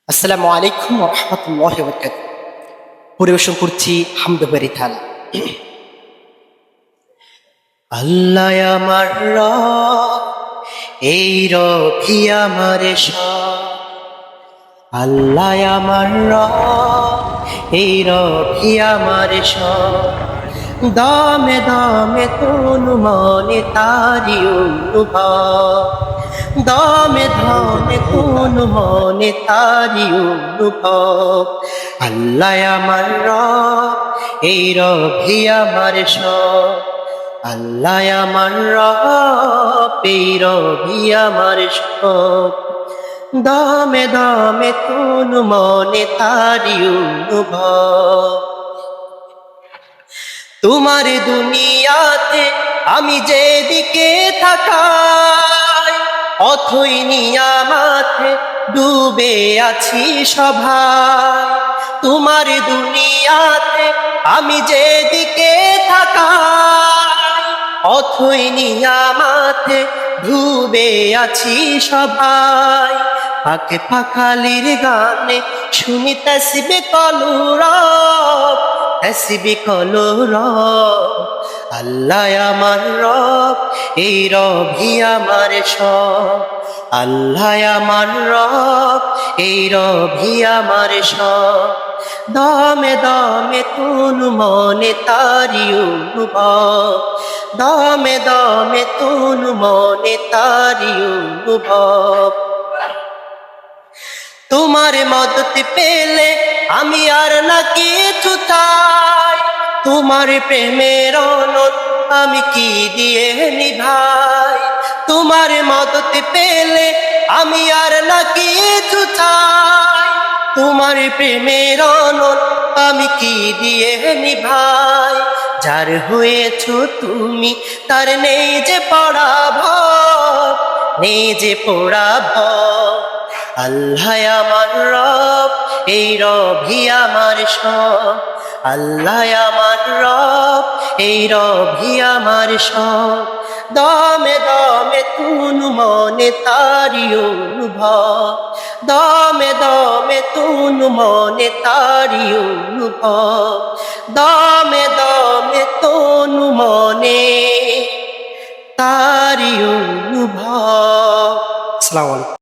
আসসালামু আলাইকুম ওয়া রাহমাতুল্লাহি ওয়া বারাকাতুহু। পরিবেশন করছি হামদে বেরিথাল। আল্লাহ আমার রব, এই রবি আমার সব। আল্লাহ আমার রব, এই রবি আমার সব। দমে দমে তনু মনে তারি অনুভব, দমে দমে তনু মনে তারি অনুভব। আল্লাহ আমার রব, এই রবি আমার সব। আল্লাহ আমার রব, এই রবি আমার সব। দমে দমে তনু মনে তারি অনুভব। তোমার দুনিয়াতে আমি যেদিকে তাকাই, অথই নিয়ামতে ডুবে আছি সভায়। তোমার দুনিয়াতে আমি যেদিকে তাকাই, অথই নিয়ামতে ডুবে আছি সবাই। পাকে পাখালির গানে শুনি তাসবিহ কলরব, তাসবিহ কলরব। আল্লাহ আমার রব, এই রবি আমার সব। আল্লাহ আমার রব, এই রবি আমার সব। দমে দমে তনু মনে তারি অনুভব, দমে দমে তনু মনে তারি অনুভব। তোমার মদত পেলে আমি আর না কিছু চাই, তোমার প্রেমের অনন্ত আমি কি দিয়ে নিভাই। তোমার মদত পেলে আমি আর না কিছু চাই, তোমার প্রেমের অনন্ত আমি কি দিয়ে নিভাই। যার হয়েছো তুমি তার নেই যে পড়াভ, নেই যে পড়াভ। আল্লাহ আমার রব, এই রবি আমার সব। আল্লাহ আমার রব, এই রবি আমার সব। দমে দমে তনু মনে তারি অনুভব, দমে দমে তনু মনে তারি অনুভব। দমে দমে তনু মনে তারি অনুভব। আসসালামু আলাইকুম।